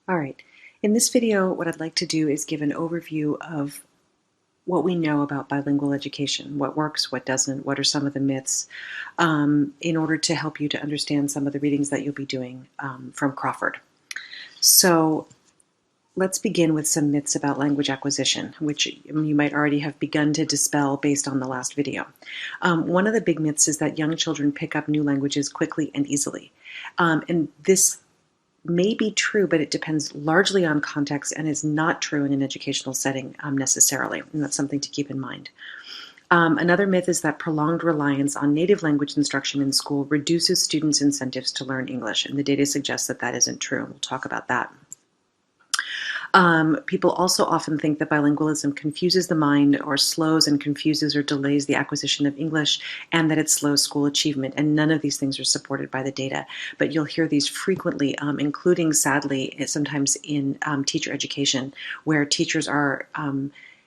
All right, in this video, what I'd like to do is give an overview of what we know about bilingual education, what works, what doesn't, what are some of the myths, in order to help you to understand some of the readings that you'll be doing from Crawford. So let's begin with some myths about language acquisition, which you might already have begun to dispel based on the last video. One of the big myths is that young children pick up new languages quickly and easily. And this may be true, but it depends largely on context and is not true in an educational setting necessarily, and that's something to keep in mind. Another myth is that prolonged reliance on native language instruction in school reduces students' incentives to learn English, and the data suggests that that isn't true, and we'll talk about that. People also often think that bilingualism confuses the mind or slows and confuses or delays the acquisition of English, and that it slows school achievement, and none of these things are supported by the data. But you'll hear these frequently, including, sadly, sometimes in teacher education, where teachers are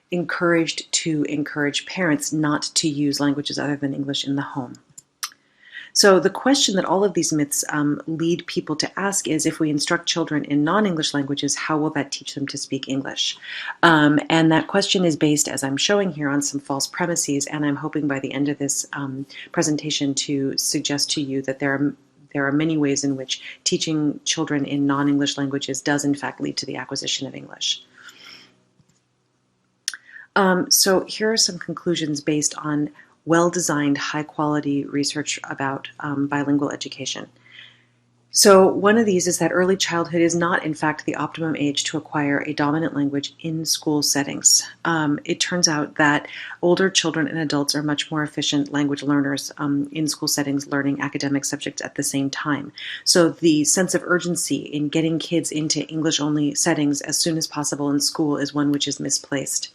encouraged to encourage parents not to use languages other than English in the home. So the question that all of these myths lead people to ask is, if we instruct children in non-English languages, how will that teach them to speak English? And that question is based, as I'm showing here, on some false premises, and I'm hoping by the end of this presentation to suggest to you that there are many ways in which teaching children in non-English languages does in fact lead to the acquisition of English. So here are some conclusions based on well-designed, high-quality research about bilingual education. So one of these is that early childhood is not, in fact, the optimum age to acquire a dominant language in school settings. It turns out that older children and adults are much more efficient language learners in school settings, learning academic subjects at the same time. So the sense of urgency in getting kids into English-only settings as soon as possible in school is one which is misplaced.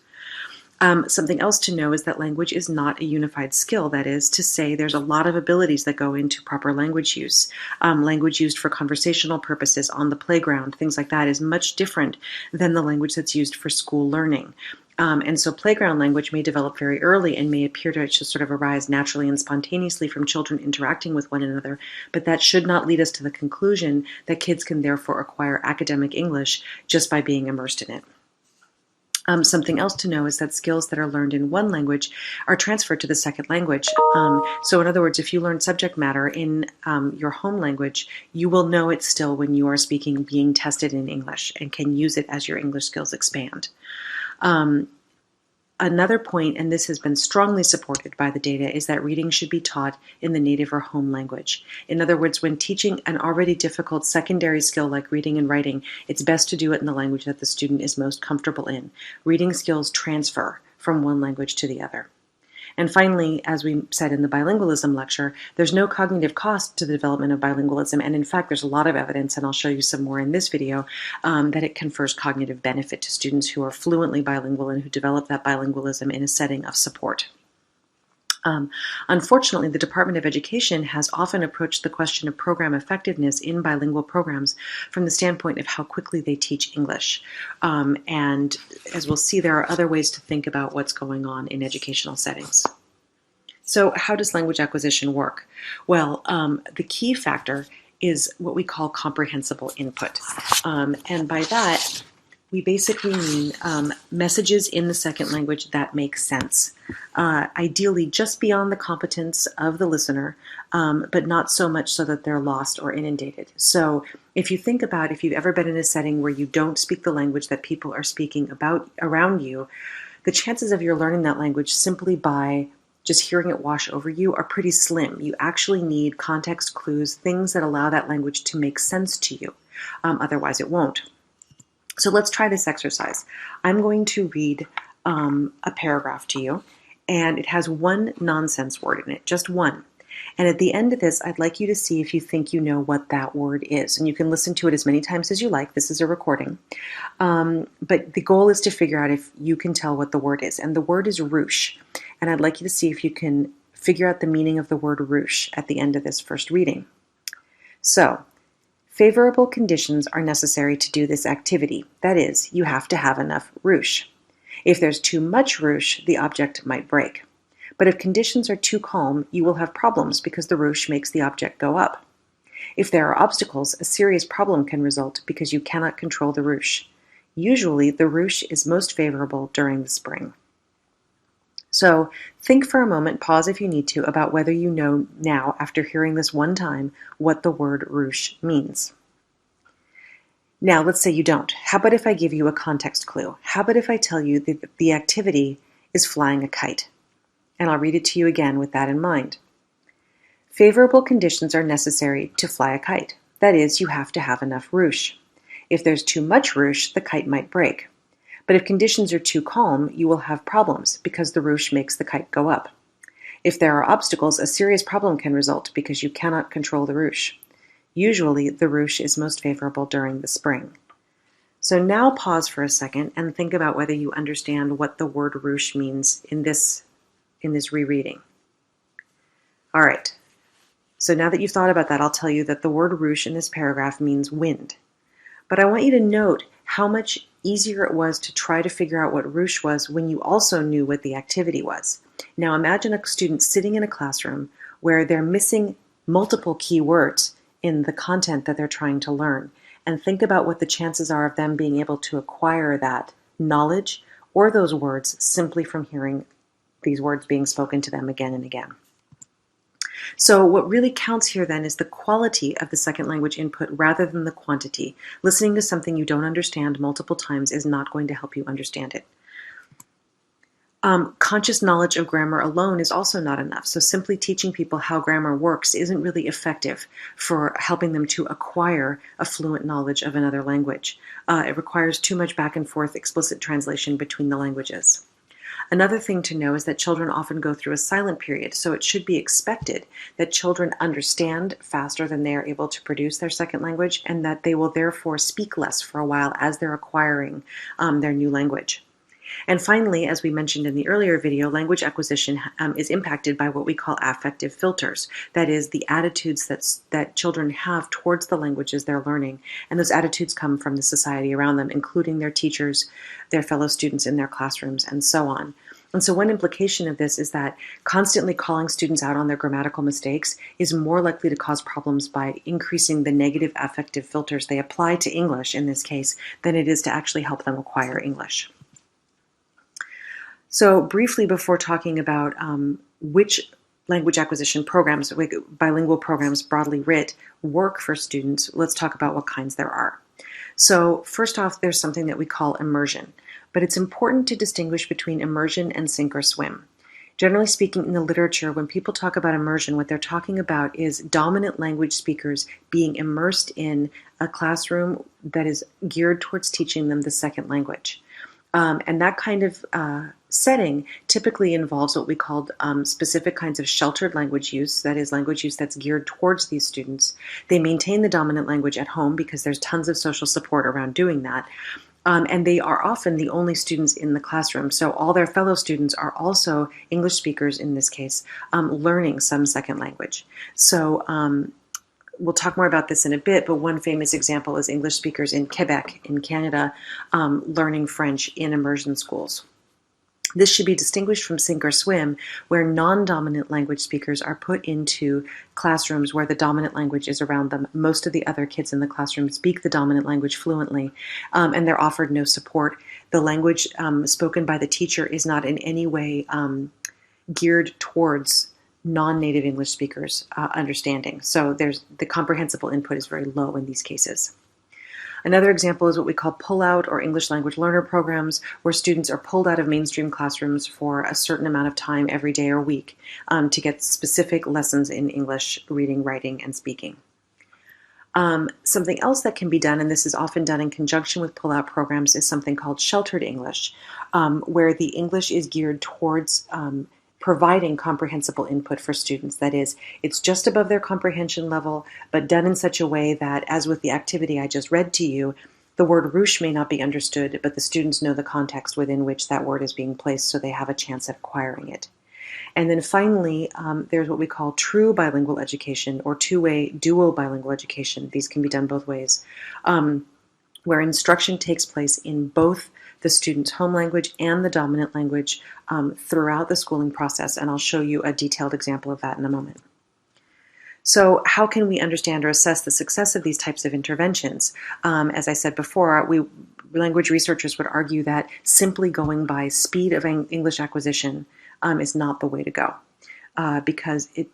Something else to know is that language is not a unified skill. That is to say, there's a lot of abilities that go into proper language use. Language used for conversational purposes on the playground, things like that, is much different than the language that's used for school learning. And so playground language may develop very early and may appear to just sort of arise naturally and spontaneously from children interacting with one another, but that should not lead us to the conclusion that kids can therefore acquire academic English just by being immersed in it. Something else to know is that skills that are learned in one language are transferred to the second language. So in other words, if you learn subject matter in your home language, you will know it still when you are speaking, being tested in English, and can use it as your English skills expand. Another point, and this has been strongly supported by the data, is that reading should be taught in the native or home language. In other words, when teaching an already difficult secondary skill like reading and writing, it's best to do it in the language that the student is most comfortable in. Reading skills transfer from one language to the other. And finally, as we said in the bilingualism lecture, there's no cognitive cost to the development of bilingualism, and in fact there's a lot of evidence, and I'll show you some more in this video, that it confers cognitive benefit to students who are fluently bilingual and who develop that bilingualism in a setting of support. Unfortunately, the Department of Education has often approached the question of program effectiveness in bilingual programs from the standpoint of how quickly they teach English. And as we'll see, there are other ways to think about what's going on in educational settings. So how does language acquisition work? Well, the key factor is what we call comprehensible input. And by that, we basically mean messages in the second language that make sense. Ideally just beyond the competence of the listener, but not so much so that they're lost or inundated. So if you think about if you've ever been in a setting where you don't speak the language that people are speaking about around you, the chances of your learning that language simply by just hearing it wash over you are pretty slim. You actually need context clues, things that allow that language to make sense to you. Otherwise it won't. So let's try this exercise. I'm going to read a paragraph to you, and it has one nonsense word in it, just one. And at the end of this, I'd like you to see if you think you know what that word is. And you can listen to it as many times as you like. This is a recording. But the goal is to figure out if you can tell what the word is. And the word is ruche. And I'd like you to see if you can figure out the meaning of the word ruche at the end of this first reading. So, favorable conditions are necessary to do this activity. That is, you have to have enough ruche. If there's too much ruche, the object might break. But if conditions are too calm, you will have problems because the ruche makes the object go up. If there are obstacles, a serious problem can result because you cannot control the ruche. Usually, the ruche is most favorable during the spring. So think for a moment, pause if you need to, about whether you know now, after hearing this one time, what the word ruche means. Now, let's say you don't. How about if I give you a context clue? How about if I tell you that the activity is flying a kite? And I'll read it to you again with that in mind. Favorable conditions are necessary to fly a kite. That is, you have to have enough ruche. If there's too much ruche, the kite might break. But if conditions are too calm, you will have problems because the ruche makes the kite go up. If there are obstacles, a serious problem can result because you cannot control the ruche. Usually, the ruche is most favorable during the spring. So now pause for a second and think about whether you understand what the word ruche means in this rereading. All right. So now that you've thought about that, I'll tell you that the word ruche in this paragraph means wind. But I want you to note how much easier it was to try to figure out what ruche was when you also knew what the activity was. Now imagine a student sitting in a classroom where they're missing multiple key words in the content that they're trying to learn, and think about what the chances are of them being able to acquire that knowledge or those words simply from hearing these words being spoken to them again and again. So what really counts here then is the quality of the second language input rather than the quantity. Listening to something you don't understand multiple times is not going to help you understand it. Conscious knowledge of grammar alone is also not enough. So simply teaching people how grammar works isn't really effective for helping them to acquire a fluent knowledge of another language. It requires too much back and forth explicit translation between the languages. Another thing to know is that children often go through a silent period, so it should be expected that children understand faster than they are able to produce their second language, and that they will therefore speak less for a while as they're acquiring their new language. And finally, as we mentioned in the earlier video, language acquisition is impacted by what we call affective filters. That is, the attitudes that children have towards the languages they're learning. And those attitudes come from the society around them, including their teachers, their fellow students in their classrooms, and so on. And so one implication of this is that constantly calling students out on their grammatical mistakes is more likely to cause problems by increasing the negative affective filters they apply to English, in this case, than it is to actually help them acquire English. So briefly, before talking about which language acquisition programs, bilingual programs broadly writ, work for students, let's talk about what kinds there are. So first off, there's something that we call immersion, but it's important to distinguish between immersion and sink or swim. Generally speaking, in the literature, when people talk about immersion, what they're talking about is dominant language speakers being immersed in a classroom that is geared towards teaching them the second language. And that kind of setting typically involves what we call specific kinds of sheltered language use, that is, language use that's geared towards these students. They maintain the dominant language at home because there's tons of social support around doing that. And they are often the only students in the classroom. So all their fellow students are also English speakers, in this case, learning some second language. So we'll talk more about this in a bit, but one famous example is English speakers in Quebec, in Canada, learning French in immersion schools. This should be distinguished from sink or swim, where non-dominant language speakers are put into classrooms where the dominant language is around them. Most of the other kids in the classroom speak the dominant language fluently, and they're offered no support. The language spoken by the teacher is not in any way geared towards non-native English speakers' understanding. So the comprehensible input is very low in these cases. Another example is what we call pull-out or English language learner programs, where students are pulled out of mainstream classrooms for a certain amount of time every day or week to get specific lessons in English reading, writing, and speaking. Something else that can be done, and this is often done in conjunction with pull-out programs, is something called sheltered English, where the English is geared towards providing comprehensible input for students. That is, it's just above their comprehension level, but done in such a way that, as with the activity I just read to you, the word ruche may not be understood, but the students know the context within which that word is being placed, so they have a chance at acquiring it. And then finally, there's what we call true bilingual education, or two-way dual bilingual education. These can be done both ways, where instruction takes place in both the student's home language and the dominant language throughout the schooling process, and I'll show you a detailed example of that in a moment. So how can we understand or assess the success of these types of interventions? As I said before, language researchers would argue that simply going by speed of English acquisition is not the way to go, because it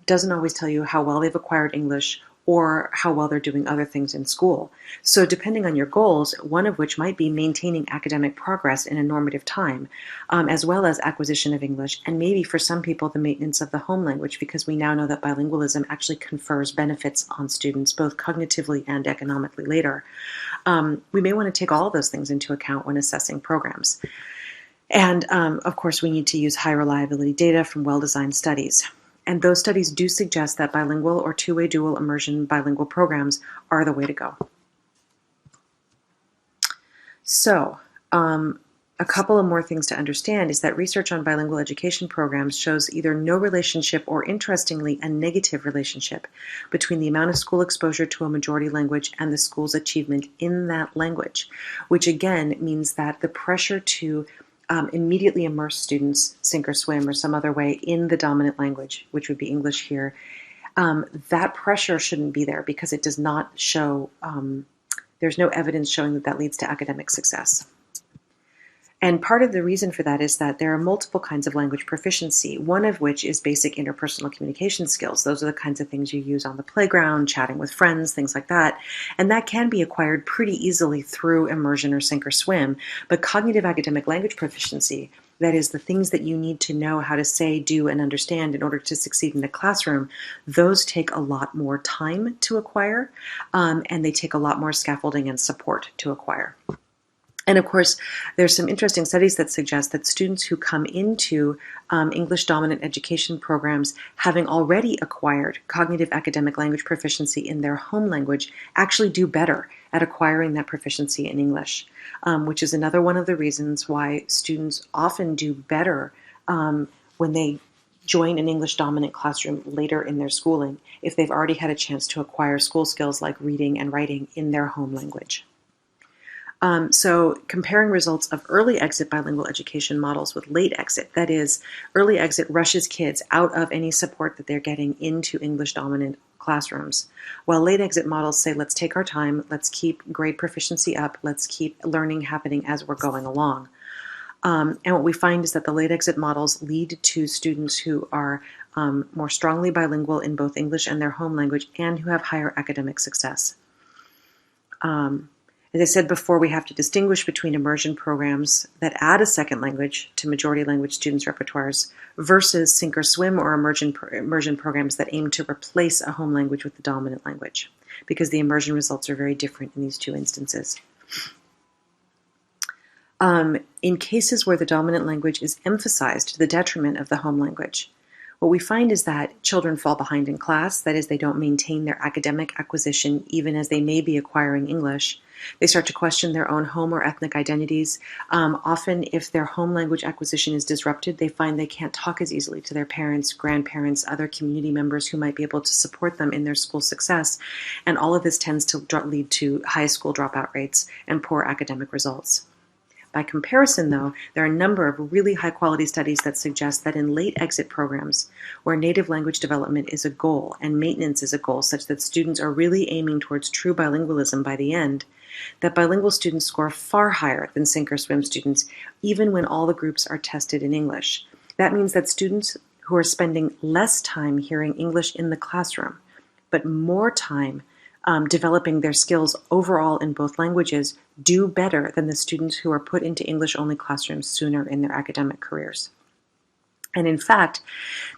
doesn't always tell you how well they've acquired English or how well they're doing other things in school. So depending on your goals, one of which might be maintaining academic progress in a normative time, as well as acquisition of English, and maybe for some people the maintenance of the home language, because we now know that bilingualism actually confers benefits on students, both cognitively and economically later. We may want to take all of those things into account when assessing programs. And of course, we need to use high reliability data from well-designed studies. And those studies do suggest that bilingual or two-way dual immersion bilingual programs are the way to go. So, a couple of more things to understand is that research on bilingual education programs shows either no relationship or, interestingly, a negative relationship between the amount of school exposure to a majority language and the school's achievement in that language, which again means that the pressure to immediately immerse students, sink or swim or some other way, in the dominant language, which would be English here, that pressure shouldn't be there, because it does not show, there's no evidence showing that that leads to academic success. And part of the reason for that is that there are multiple kinds of language proficiency, one of which is basic interpersonal communication skills. Those are the kinds of things you use on the playground, chatting with friends, things like that. And that can be acquired pretty easily through immersion or sink or swim. But cognitive academic language proficiency, that is, the things that you need to know how to say, do, and understand in order to succeed in the classroom, those take a lot more time to acquire, and they take a lot more scaffolding and support to acquire. And of course, there's some interesting studies that suggest that students who come into English dominant education programs having already acquired cognitive academic language proficiency in their home language actually do better at acquiring that proficiency in English, which is another one of the reasons why students often do better when they join an English dominant classroom later in their schooling, if they've already had a chance to acquire school skills like reading and writing in their home language. So comparing results of early exit bilingual education models with late exit, that is, early exit rushes kids out of any support that they're getting into English dominant classrooms, while late exit models say, let's take our time, let's keep grade proficiency up, let's keep learning happening as we're going along. And what we find is that the late exit models lead to students who are more strongly bilingual in both English and their home language, and who have higher academic success. As I said before, we have to distinguish between immersion programs that add a second language to majority language students' repertoires versus sink or swim or immersion programs that aim to replace a home language with the dominant language, because the immersion results are very different in these two instances. In cases where the dominant language is emphasized to the detriment of the home language, what we find is that children fall behind in class, that is, they don't maintain their academic acquisition even as they may be acquiring English. They start to question their own home or ethnic identities. Often, if their home language acquisition is disrupted, they find they can't talk as easily to their parents, grandparents, other community members who might be able to support them in their school success. And all of this tends to lead to high school dropout rates and poor academic results. By comparison, though, there are a number of really high-quality studies that suggest that in late exit programs, where native language development is a goal and maintenance is a goal, such that students are really aiming towards true bilingualism by the end, that bilingual students score far higher than sink or swim students, even when all the groups are tested in English. That means that students who are spending less time hearing English in the classroom, but more time developing their skills overall in both languages, do better than the students who are put into English-only classrooms sooner in their academic careers. And in fact,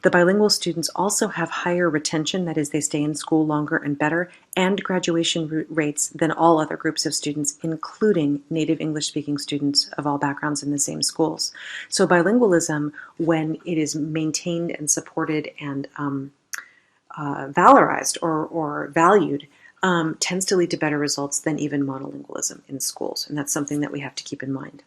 the bilingual students also have higher retention, that is, they stay in school longer and better, and graduation rates than all other groups of students, including native English-speaking students of all backgrounds in the same schools. So bilingualism, when it is maintained and supported and valorized or valued, tends to lead to better results than even monolingualism in schools. And that's something that we have to keep in mind.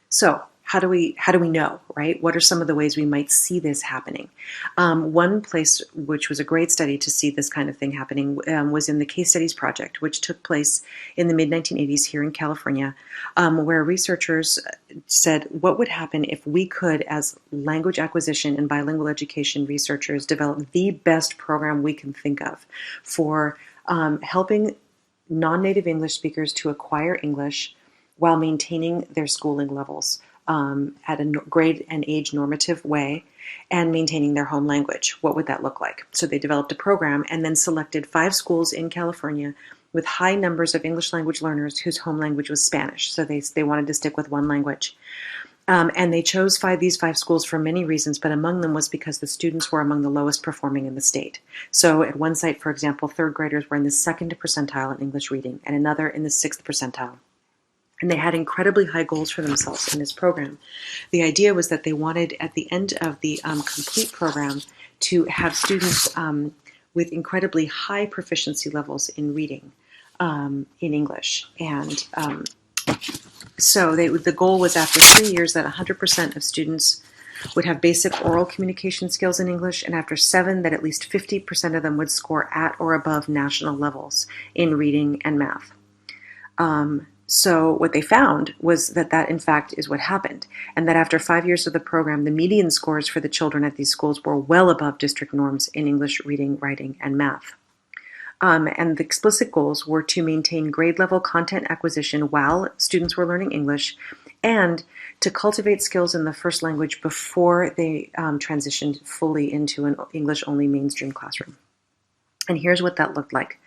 So, how do we know, right? What are some of the ways we might see this happening? One place which was a great study to see this kind of thing happening was in the Case Studies Project, which took place in the mid-1980s here in California, where researchers said, what would happen if we could, as language acquisition and bilingual education researchers, develop the best program we can think of for helping non-native English speakers to acquire English while maintaining their schooling levels at a grade and age normative way and maintaining their home language. What would that look like? So they developed a program and then selected 5 schools in California with high numbers of English language learners whose home language was Spanish. So they wanted to stick with one language. And they chose these 5 schools for many reasons, but among them was because the students were among the lowest performing in the state. So at one site, for example, 3rd graders were in the 2nd percentile in English reading and another in the 6th percentile. And they had incredibly high goals for themselves in this program. The idea was that they wanted, at the end of the complete program, to have students with incredibly high proficiency levels in reading in English. And so the goal was after 3 years that 100% of students would have basic oral communication skills in English, and after 7 that at least 50% of them would score at or above national levels in reading and math. So what they found was that in fact is what happened, and that after 5 years of the program, the median scores for the children at these schools were well above district norms in English reading, writing, and math. And the explicit goals were to maintain grade-level content acquisition while students were learning English, and to cultivate skills in the first language before they transitioned fully into an English-only mainstream classroom. And here's what that looked like.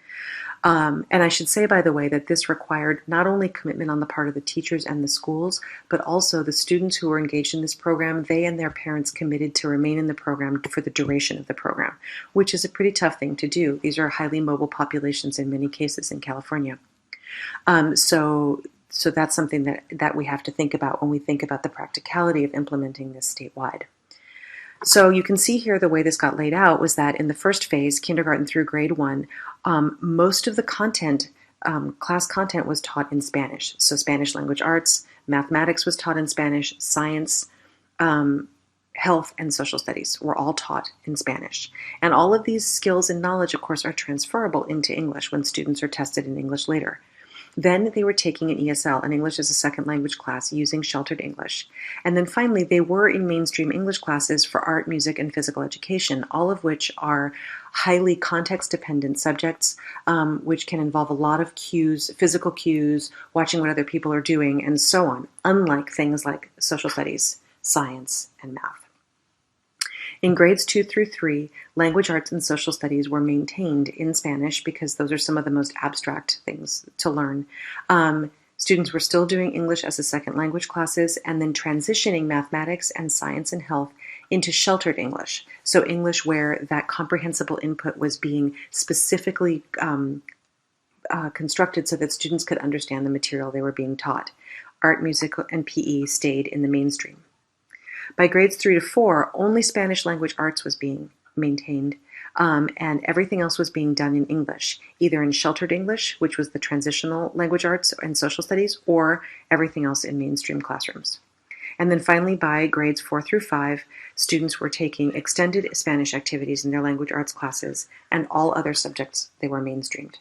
And I should say, by the way, that this required not only commitment on the part of the teachers and the schools, but also the students who were engaged in this program. They and their parents committed to remain in the program for the duration of the program, which is a pretty tough thing to do. These are highly mobile populations in many cases in California. So that's something that we have to think about when we think about the practicality of implementing this statewide. So you can see here the way this got laid out was that in the first phase, kindergarten through grade 1, most of the content, class content, was taught in Spanish. So Spanish language arts, mathematics was taught in Spanish, science, health, and social studies were all taught in Spanish. And all of these skills and knowledge, of course, are transferable into English when students are tested in English later. Then they were taking an ESL, an English as a second language class, using sheltered English. And then finally, they were in mainstream English classes for art, music, and physical education, all of which are highly context-dependent subjects, which can involve a lot of cues, physical cues, watching what other people are doing, and so on, unlike things like social studies, science, and math. In grades 2 through 3, language arts and social studies were maintained in Spanish because those are some of the most abstract things to learn. Students were still doing English as a second language classes and then transitioning mathematics and science and health into sheltered English. So English where that comprehensible input was being specifically constructed so that students could understand the material they were being taught. Art, music, and PE stayed in the mainstream. By grades 3 to 4, only Spanish language arts was being maintained, and everything else was being done in English, either in sheltered English, which was the transitional language arts and social studies, or everything else in mainstream classrooms. And then finally, by grades 4 through 5, students were taking extended Spanish activities in their language arts classes, and all other subjects, they were mainstreamed.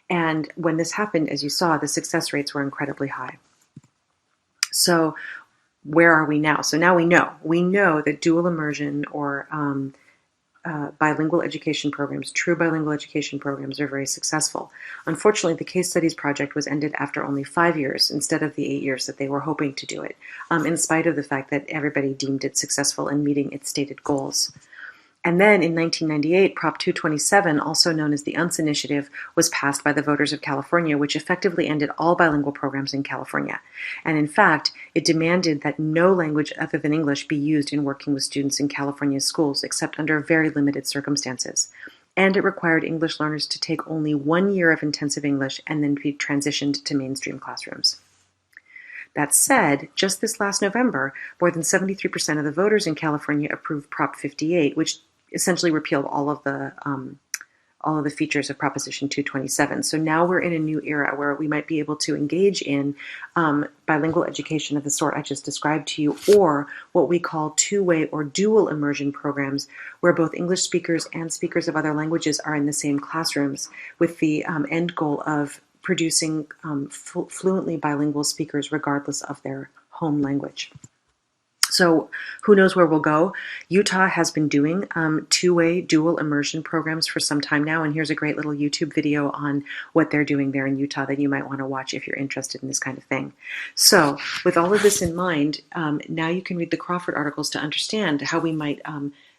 And when this happened, as you saw, the success rates were incredibly high. So where are we now? So now we know that dual immersion or bilingual education programs, true bilingual education programs, are very successful. Unfortunately, the Case Studies Project was ended after only 5 years instead of the 8 years that they were hoping to do it, in spite of the fact that everybody deemed it successful in meeting its stated goals. And then in 1998, Prop 227, also known as the UNCE Initiative, was passed by the voters of California, which effectively ended all bilingual programs in California. And in fact, it demanded that no language other than English be used in working with students in California's schools, except under very limited circumstances. And it required English learners to take only 1 year of intensive English and then be transitioned to mainstream classrooms. That said, just this last November, more than 73% of the voters in California approved Prop 58, which essentially repealed all of the all of the features of Proposition 227. So now we're in a new era where we might be able to engage in bilingual education of the sort I just described to you, or what we call two-way or dual immersion programs, where both English speakers and speakers of other languages are in the same classrooms, with the end goal of producing fluently bilingual speakers regardless of their home language. So who knows where we'll go? Utah has been doing two-way dual immersion programs for some time now, and here's a great little YouTube video on what they're doing there in Utah that you might want to watch if you're interested in this kind of thing. So with all of this in mind, now you can read the Crawford articles to understand how we might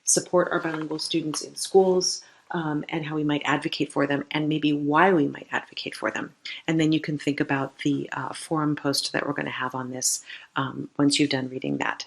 support our bilingual students in schools, and how we might advocate for them, and maybe why we might advocate for them. And then you can think about the forum post that we're going to have on this once you've done reading that.